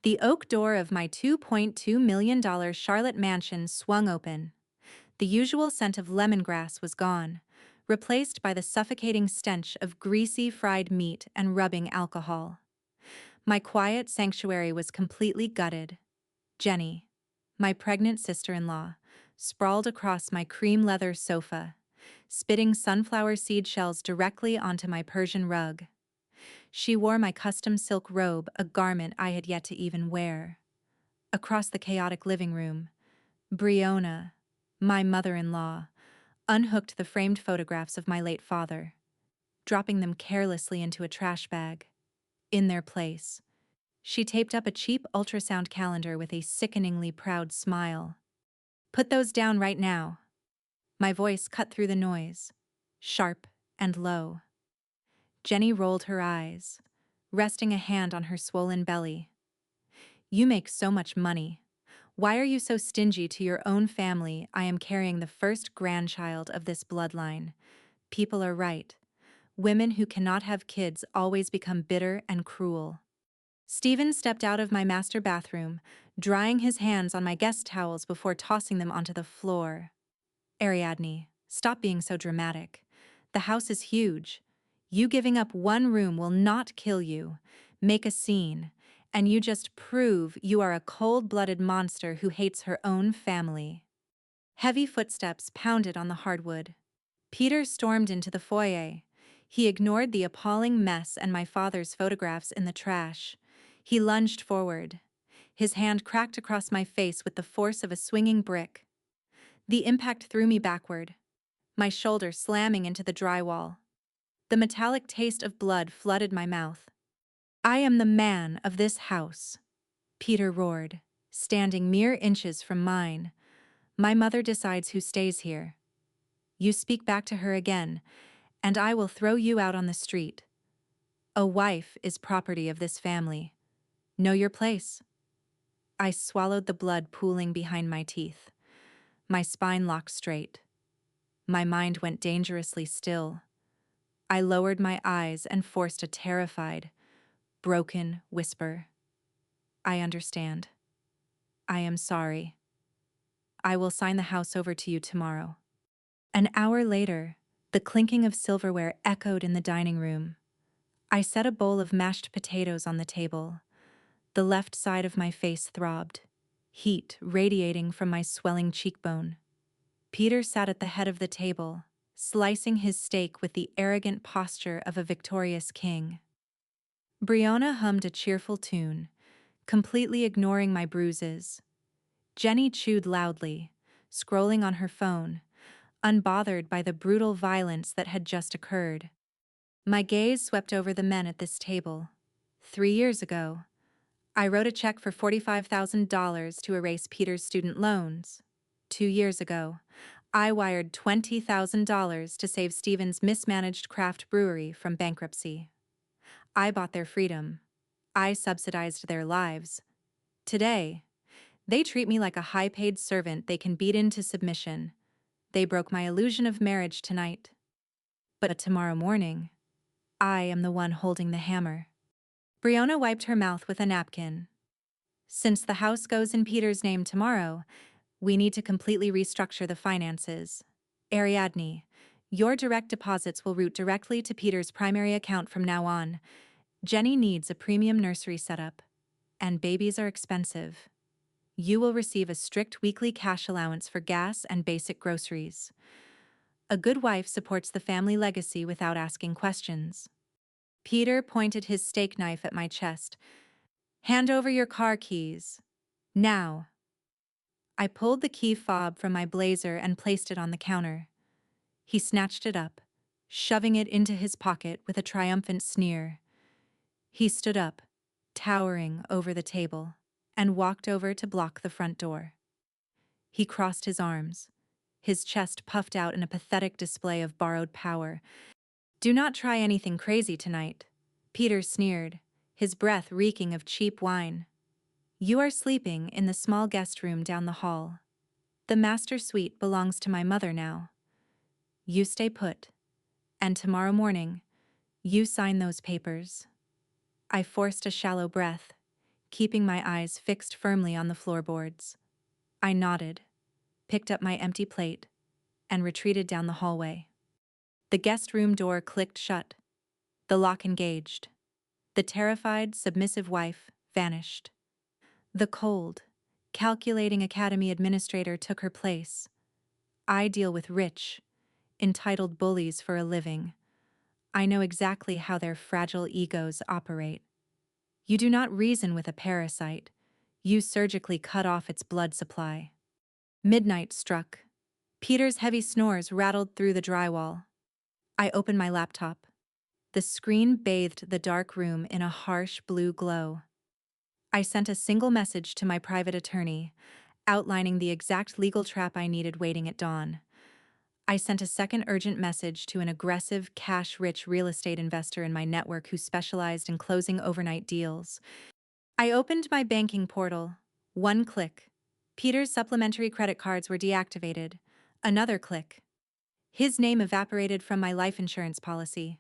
The oak door of my $2.2 million Charlotte mansion swung open. The usual scent of lemongrass was gone, replaced by the suffocating stench of greasy fried meat and rubbing alcohol. My quiet sanctuary was completely gutted. Jenny, my pregnant sister-in-law, sprawled across my cream leather sofa, spitting sunflower seed shells directly onto my Persian rug. She wore my custom silk robe, a garment I had yet to even wear. Across the chaotic living room, Brionna, my mother-in-law, unhooked the framed photographs of my late father, dropping them carelessly into a trash bag. In their place, she taped up a cheap ultrasound calendar with a sickeningly proud smile. "Put those down right now." My voice cut through the noise, sharp and low. Jenny rolled her eyes, resting a hand on her swollen belly. "You make so much money. Why are you so stingy to your own family? I am carrying the first grandchild of this bloodline. People are right. Women who cannot have kids always become bitter and cruel." Stephen stepped out of my master bathroom, drying his hands on my guest towels before tossing them onto the floor. "Ariadne, stop being so dramatic. The house is huge. You giving up one room will not kill you, make a scene, and you just prove you are a cold-blooded monster who hates her own family." Heavy footsteps pounded on the hardwood. Peter stormed into the foyer. He ignored the appalling mess and my father's photographs in the trash. He lunged forward. His hand cracked across my face with the force of a swinging brick. The impact threw me backward, my shoulder slamming into the drywall. The metallic taste of blood flooded my mouth. "I am the man of this house," Peter roared, standing mere inches from mine. "My mother decides who stays here. You speak back to her again, and I will throw you out on the street. A wife is property of this family. Know your place." I swallowed the blood pooling behind my teeth. My spine locked straight. My mind went dangerously still. I lowered my eyes and forced a terrified, broken whisper. "I understand. I am sorry. I will sign the house over to you tomorrow." An hour later, the clinking of silverware echoed in the dining room. I set a bowl of mashed potatoes on the table. The left side of my face throbbed, heat radiating from my swelling cheekbone. Peter sat at the head of the table, slicing his steak with the arrogant posture of a victorious king. Brionna hummed a cheerful tune, completely ignoring my bruises. Jenny chewed loudly, scrolling on her phone, unbothered by the brutal violence that had just occurred. My gaze swept over the men at this table. 3 years ago, I wrote a check for $45,000 to erase Peter's student loans. 2 years ago, I wired $20,000 to save Stephen's mismanaged craft brewery from bankruptcy. I bought their freedom. I subsidized their lives. Today, they treat me like a high-paid servant they can beat into submission. They broke my illusion of marriage tonight. But tomorrow morning, I am the one holding the hammer. Brionna wiped her mouth with a napkin. "Since the house goes in Peter's name tomorrow, we need to completely restructure the finances. Ariadne, your direct deposits will route directly to Peter's primary account from now on. Jenny needs a premium nursery setup, and babies are expensive. You will receive a strict weekly cash allowance for gas and basic groceries. A good wife supports the family legacy without asking questions." Peter pointed his steak knife at my chest. "Hand over your car keys. Now." I pulled the key fob from my blazer and placed it on the counter. He snatched it up, shoving it into his pocket with a triumphant sneer. He stood up, towering over the table, and walked over to block the front door. He crossed his arms, his chest puffed out in a pathetic display of borrowed power. "Do not try anything crazy tonight," Peter sneered, his breath reeking of cheap wine. "You are sleeping in the small guest room down the hall. The master suite belongs to my mother now. You stay put, and tomorrow morning, you sign those papers." I forced a shallow breath, keeping my eyes fixed firmly on the floorboards. I nodded, picked up my empty plate, and retreated down the hallway. The guest room door clicked shut, the lock engaged. The terrified, submissive wife vanished. The cold, calculating academy administrator took her place. I deal with rich, entitled bullies for a living. I know exactly how their fragile egos operate. You do not reason with a parasite. You surgically cut off its blood supply. Midnight struck. Peter's heavy snores rattled through the drywall. I opened my laptop. The screen bathed the dark room in a harsh blue glow. I sent a single message to my private attorney, outlining the exact legal trap I needed waiting at dawn. I sent a second urgent message to an aggressive, cash-rich real estate investor in my network who specialized in closing overnight deals. I opened my banking portal. One click. Peter's supplementary credit cards were deactivated. Another click. His name evaporated from my life insurance policy.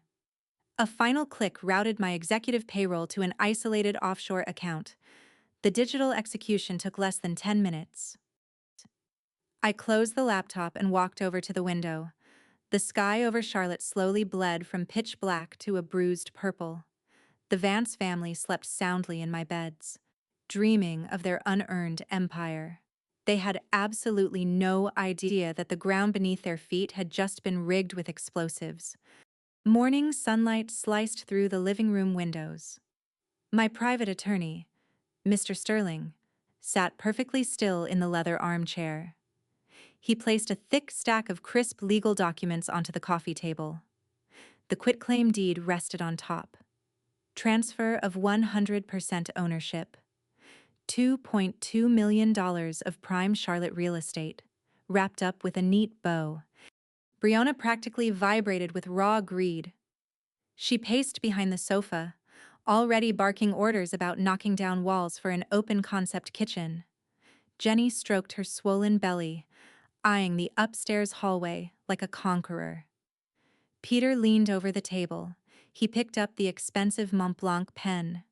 A final click routed my executive payroll to an isolated offshore account. The digital execution took less than 10 minutes. I closed the laptop and walked over to the window. The sky over Charlotte slowly bled from pitch black to a bruised purple. The Vance family slept soundly in my beds, dreaming of their unearned empire. They had absolutely no idea that the ground beneath their feet had just been rigged with explosives. Morning sunlight sliced through the living room windows. My private attorney, Mr. Sterling, sat perfectly still in the leather armchair. He placed a thick stack of crisp legal documents onto the coffee table. The quitclaim deed rested on top. Transfer of 100% ownership. $2.2 million of prime Charlotte real estate, wrapped up with a neat bow. Brianna practically vibrated with raw greed. She paced behind the sofa, already barking orders about knocking down walls for an open-concept kitchen. Jenny stroked her swollen belly, eyeing the upstairs hallway like a conqueror. Peter leaned over the table. He picked up the expensive Montblanc pen.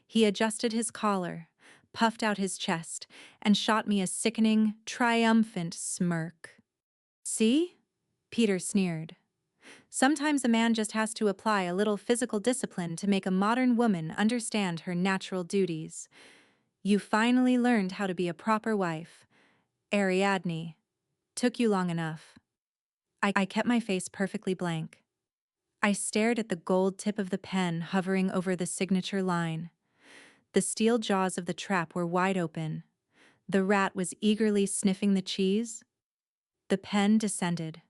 He adjusted his collar, puffed out his chest, and shot me a sickening, triumphant smirk. "See?" Peter sneered. "Sometimes a man just has to apply a little physical discipline to make a modern woman understand her natural duties. You finally learned how to be a proper wife. Ariadne. Took you long enough." I kept my face perfectly blank. I stared at the gold tip of the pen hovering over the signature line. The steel jaws of the trap were wide open. The rat was eagerly sniffing the cheese. The pen descended.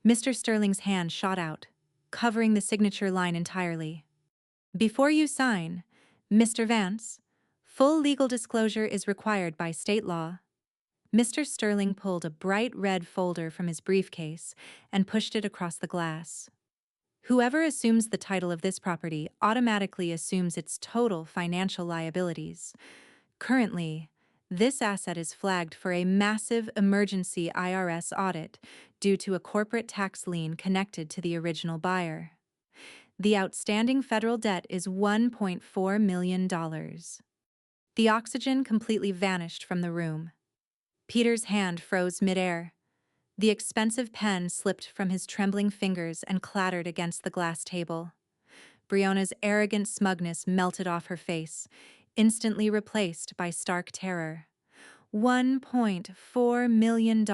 Mr. Sterling's hand shot out, covering the signature line entirely. "Before you sign, Mr. Vance, full legal disclosure is required by state law." Mr. Sterling pulled a bright red folder from his briefcase and pushed it across the glass. "Whoever assumes the title of this property automatically assumes its total financial liabilities. Currently, this asset is flagged for a massive emergency IRS audit due to a corporate tax lien connected to the original buyer. The outstanding federal debt is $1.4 million. The oxygen completely vanished from the room. Peter's hand froze midair. The expensive pen slipped from his trembling fingers and clattered against the glass table. Brianna's arrogant smugness melted off her face, instantly replaced by stark terror. $1.4 million.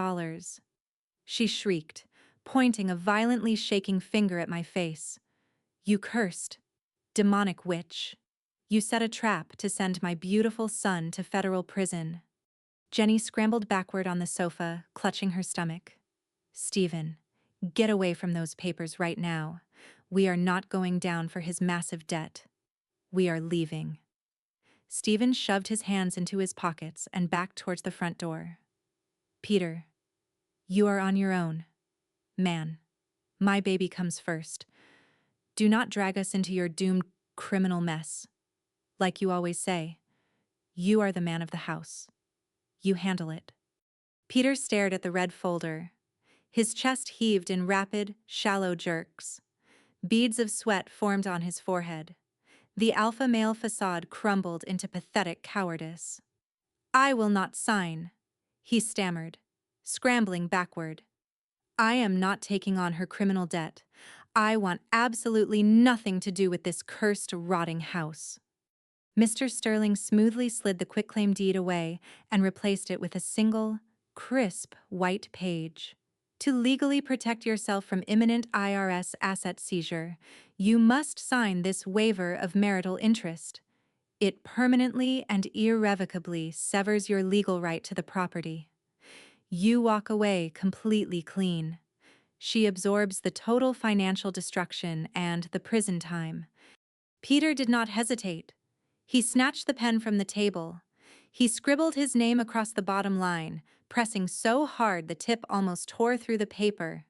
She shrieked, pointing a violently shaking finger at my face. "You cursed, demonic witch. You set a trap to send my beautiful son to federal prison." Jenny scrambled backward on the sofa, clutching her stomach. "Stephen, get away from those papers right now. We are not going down for his massive debt. We are leaving." Stephen shoved his hands into his pockets and backed towards the front door. "Peter, you are on your own. Man, my baby comes first. Do not drag us into your doomed criminal mess. Like you always say, you are the man of the house. You handle it." Peter stared at the red folder. His chest heaved in rapid, shallow jerks. Beads of sweat formed on his forehead. The alpha male facade crumbled into pathetic cowardice. "I will not sign," he stammered, scrambling backward. "I am not taking on her criminal debt. I want absolutely nothing to do with this cursed, rotting house." Mr. Sterling smoothly slid the quitclaim deed away and replaced it with a single, crisp, white page. "To legally protect yourself from imminent IRS asset seizure, you must sign this waiver of marital interest. It permanently and irrevocably severs your legal right to the property. You walk away completely clean. She absorbs the total financial destruction and the prison time." Peter did not hesitate. He snatched the pen from the table. He scribbled his name across the bottom line, pressing so hard the tip almost tore through the paper.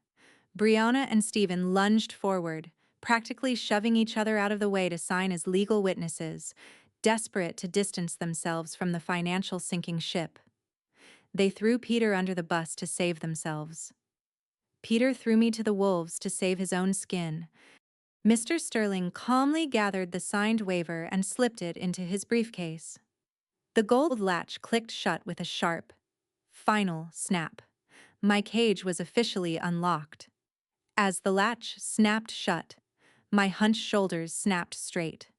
Brianna and Stephen lunged forward, practically shoving each other out of the way to sign as legal witnesses, desperate to distance themselves from the financial sinking ship. They threw Peter under the bus to save themselves. Peter threw me to the wolves to save his own skin. Mr. Sterling calmly gathered the signed waiver and slipped it into his briefcase. The gold latch clicked shut with a sharp, final snap. My cage was officially unlocked. As the latch snapped shut, my hunched shoulders snapped straight.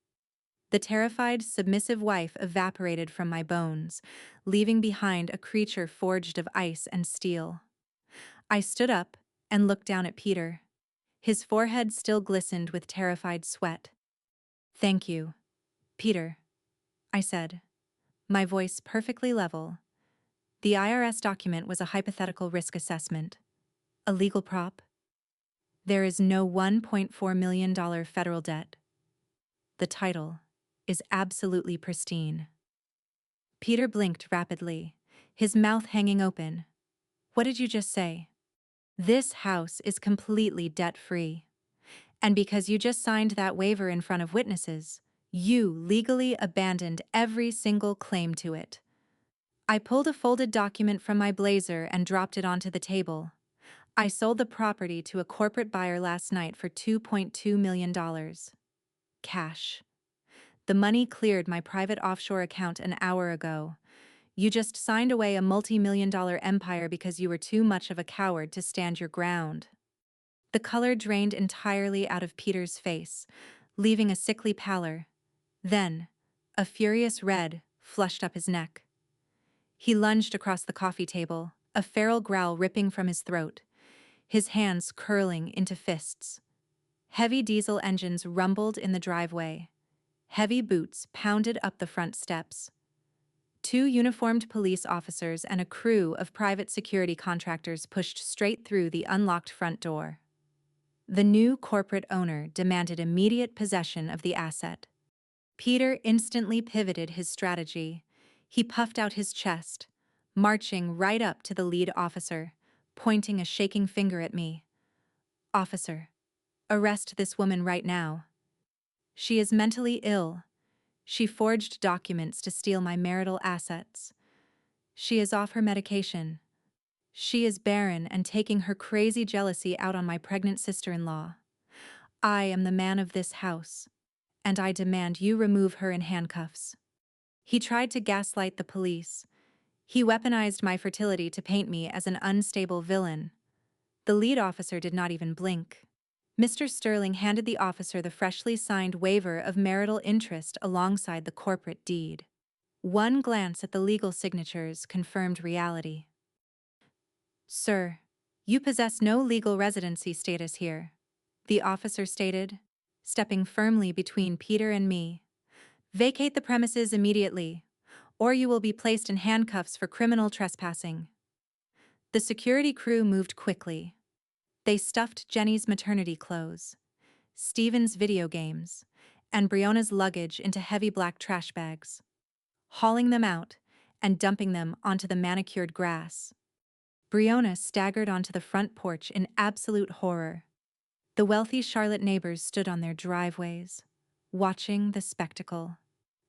The terrified, submissive wife evaporated from my bones, leaving behind a creature forged of ice and steel. I stood up and looked down at Peter. His forehead still glistened with terrified sweat. "Thank you, Peter," I said, my voice perfectly level. The IRS document was a hypothetical risk assessment. A legal prop. There is no $1.4 million federal debt. The title is absolutely pristine. Peter blinked rapidly, his mouth hanging open. "What did you just say?" "This house is completely debt-free. And because you just signed that waiver in front of witnesses, you legally abandoned every single claim to it." I pulled a folded document from my blazer and dropped it onto the table. "I sold the property to a corporate buyer last night for $2.2 million. Cash. The money cleared my private offshore account an hour ago. You just signed away a multi-million-dollar empire because you were too much of a coward to stand your ground." The color drained entirely out of Peter's face, leaving a sickly pallor. Then, a furious red flushed up his neck. He lunged across the coffee table, a feral growl ripping from his throat, his hands curling into fists. Heavy diesel engines rumbled in the driveway. Heavy boots pounded up the front steps. Two uniformed police officers and a crew of private security contractors pushed straight through the unlocked front door. The new corporate owner demanded immediate possession of the asset. Peter instantly pivoted his strategy. He puffed out his chest, marching right up to the lead officer, pointing a shaking finger at me. "Officer, arrest this woman right now. She is mentally ill. She forged documents to steal my marital assets. She is off her medication. She is barren and taking her crazy jealousy out on my pregnant sister-in-law. I am the man of this house, and I demand you remove her in handcuffs." He tried to gaslight the police. He weaponized my fertility to paint me as an unstable villain. The lead officer did not even blink. Mr. Sterling handed the officer the freshly signed waiver of marital interest alongside the corporate deed. One glance at the legal signatures confirmed reality. "Sir, you possess no legal residency status here," the officer stated, stepping firmly between Peter and me. "Vacate the premises immediately, or you will be placed in handcuffs for criminal trespassing." The security crew moved quickly. They stuffed Jenny's maternity clothes, Stephen's video games, and Brianna's luggage into heavy black trash bags, hauling them out and dumping them onto the manicured grass. Brianna staggered onto the front porch in absolute horror. The wealthy Charlotte neighbors stood on their driveways, watching the spectacle.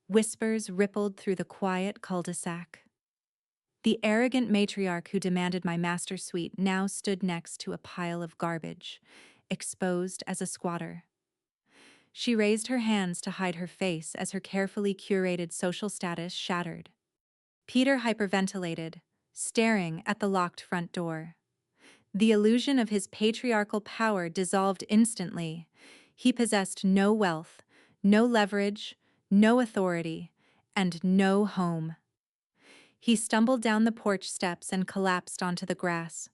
Whispers rippled through the quiet cul-de-sac. The arrogant matriarch who demanded my master suite now stood next to a pile of garbage, exposed as a squatter. She raised her hands to hide her face as her carefully curated social status shattered. Peter hyperventilated, staring at the locked front door. The illusion of his patriarchal power dissolved instantly. He possessed no wealth, no leverage, no authority, and no home. He stumbled down the porch steps and collapsed onto the grass.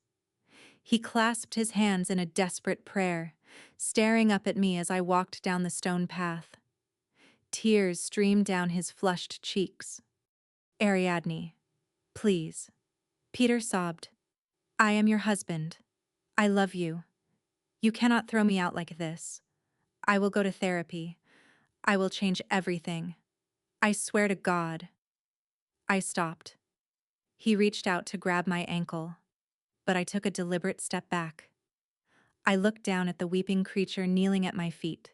He clasped his hands in a desperate prayer, staring up at me as I walked down the stone path. Tears streamed down his flushed cheeks. "Ariadne, please." Peter sobbed. "I am your husband. I love you. You cannot throw me out like this. I will go to therapy. I will change everything. I swear to God." I stopped. He reached out to grab my ankle, but I took a deliberate step back. I looked down at the weeping creature kneeling at my feet.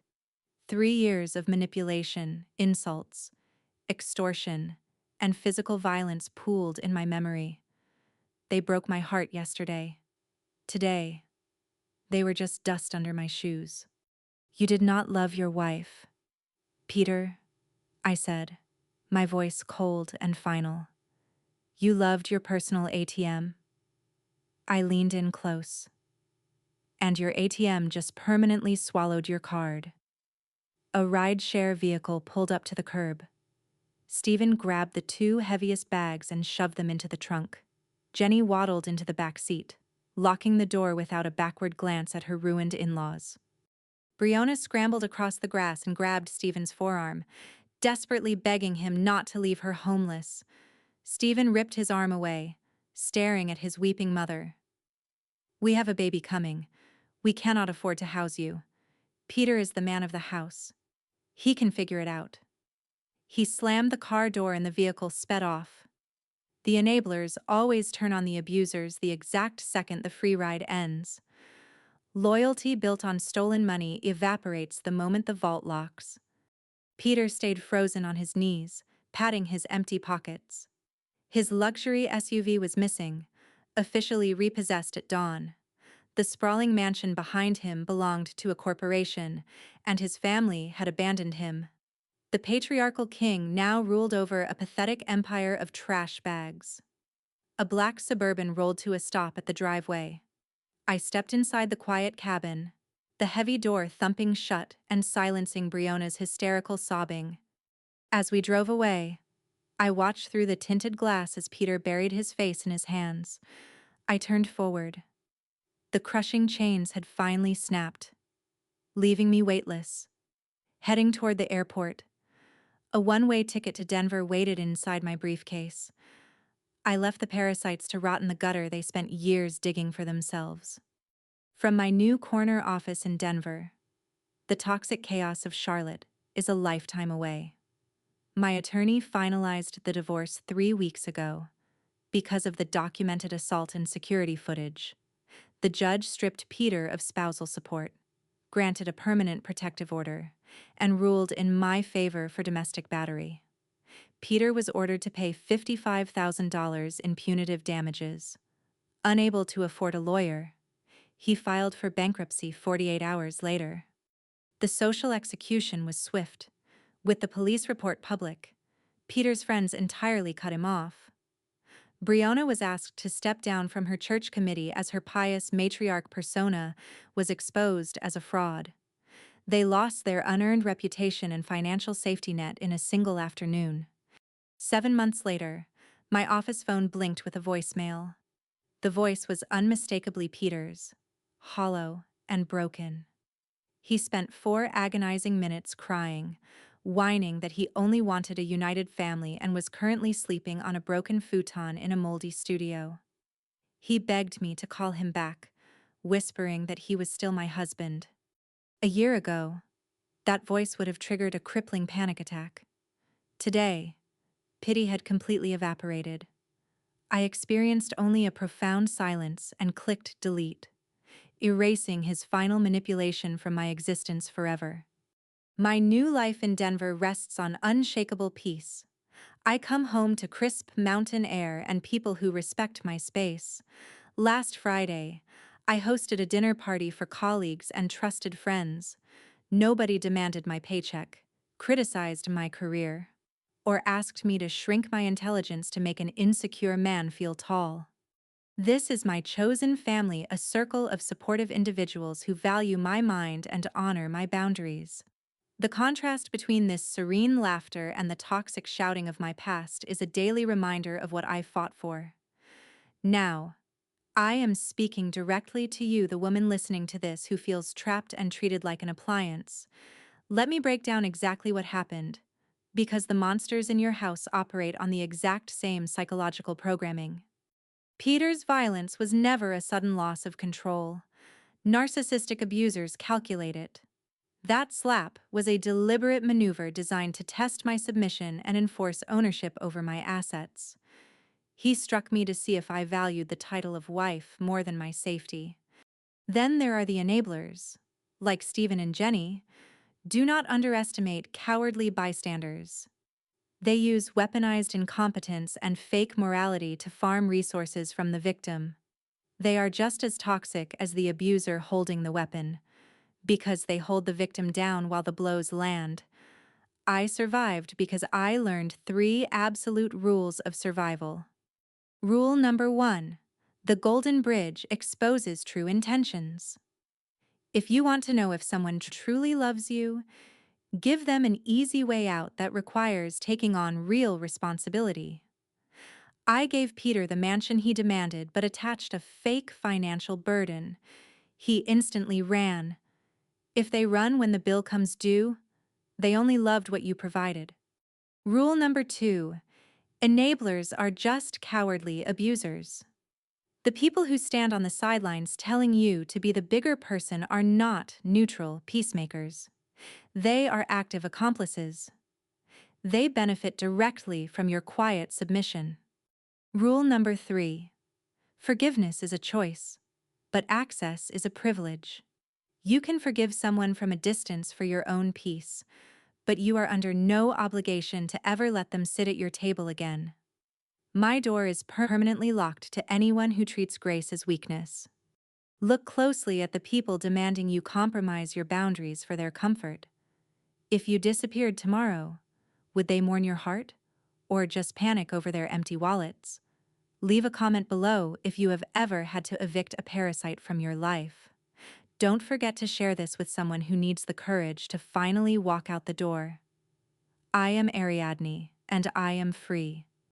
3 years of manipulation, insults, extortion, and physical violence pooled in my memory. They broke my heart yesterday. Today, they were just dust under my shoes. "You did not love your wife, Peter," I said, my voice cold and final. "You loved your personal ATM." I leaned in close. "And your ATM just permanently swallowed your card." A ride-share vehicle pulled up to the curb. Stephen grabbed the 2 heaviest bags and shoved them into the trunk. Jenny waddled into the back seat, locking the door without a backward glance at her ruined in-laws. Brianna scrambled across the grass and grabbed Stephen's forearm, desperately begging him not to leave her homeless. Stephen ripped his arm away, staring at his weeping mother. "We have a baby coming. We cannot afford to house you. Peter is the man of the house. He can figure it out." He slammed the car door and the vehicle sped off. The enablers always turn on the abusers the exact second the free ride ends. Loyalty built on stolen money evaporates the moment the vault locks. Peter stayed frozen on his knees, patting his empty pockets. His luxury SUV was missing, officially repossessed at dawn. The sprawling mansion behind him belonged to a corporation, and his family had abandoned him. The patriarchal king now ruled over a pathetic empire of trash bags. A black Suburban rolled to a stop at the driveway. I stepped inside the quiet cabin, the heavy door thumping shut and silencing Briona's hysterical sobbing. As we drove away, I watched through the tinted glass as Peter buried his face in his hands. I turned forward. The crushing chains had finally snapped, leaving me weightless. Heading toward the airport, a one-way ticket to Denver waited inside my briefcase. I left the parasites to rot in the gutter they spent years digging for themselves. From my new corner office in Denver, the toxic chaos of Charlotte is a lifetime away. My attorney finalized the divorce 3 weeks ago. Because of the documented assault and security footage, the judge stripped Peter of spousal support, granted a permanent protective order, and ruled in my favor for domestic battery. Peter was ordered to pay $55,000 in punitive damages. Unable to afford a lawyer, he filed for bankruptcy 48 hours later. The social execution was swift. With the police report public, Peter's friends entirely cut him off. Brianna was asked to step down from her church committee as her pious matriarch persona was exposed as a fraud. They lost their unearned reputation and financial safety net in a single afternoon. 7 months later, my office phone blinked with a voicemail. The voice was unmistakably Peter's, hollow and broken. He spent 4 agonizing minutes crying, whining that he only wanted a united family and was currently sleeping on a broken futon in a moldy studio. He begged me to call him back, whispering that he was still my husband. A year ago, that voice would have triggered a crippling panic attack. Today, pity had completely evaporated. I experienced only a profound silence and clicked delete, erasing his final manipulation from my existence forever. My new life in Denver rests on unshakable peace. I come home to crisp mountain air and people who respect my space. Last Friday, I hosted a dinner party for colleagues and trusted friends. Nobody demanded my paycheck, criticized my career, or asked me to shrink my intelligence to make an insecure man feel tall. This is my chosen family, a circle of supportive individuals who value my mind and honor my boundaries. The contrast between this serene laughter and the toxic shouting of my past is a daily reminder of what I fought for. Now, I am speaking directly to you, the woman listening to this who feels trapped and treated like an appliance. Let me break down exactly what happened, because the monsters in your house operate on the exact same psychological programming. Peter's violence was never a sudden loss of control. Narcissistic abusers calculate it. That slap was a deliberate maneuver designed to test my submission and enforce ownership over my assets. He struck me to see if I valued the title of wife more than my safety. Then there are the enablers. Like Stephen and Jenny, do not underestimate cowardly bystanders. They use weaponized incompetence and fake morality to farm resources from the victim. They are just as toxic as the abuser holding the weapon, because they hold the victim down while the blows land. I survived because I learned 3 absolute rules of survival. Rule number 1. The golden bridge exposes true intentions. If you want to know if someone truly loves you, give them an easy way out that requires taking on real responsibility. I gave Peter the mansion he demanded but attached a fake financial burden. He instantly ran. If they run when the bill comes due, they only loved what you provided. Rule number 2. Enablers are just cowardly abusers. The people who stand on the sidelines telling you to be the bigger person are not neutral peacemakers. They are active accomplices. They benefit directly from your quiet submission. Rule number 3. Forgiveness is a choice, but access is a privilege. You can forgive someone from a distance for your own peace, but you are under no obligation to ever let them sit at your table again. My door is permanently locked to anyone who treats grace as weakness. Look closely at the people demanding you compromise your boundaries for their comfort. If you disappeared tomorrow, would they mourn your heart, or just panic over their empty wallets? Leave a comment below if you have ever had to evict a parasite from your life. Don't forget to share this with someone who needs the courage to finally walk out the door. I am Ariadne, and I am free.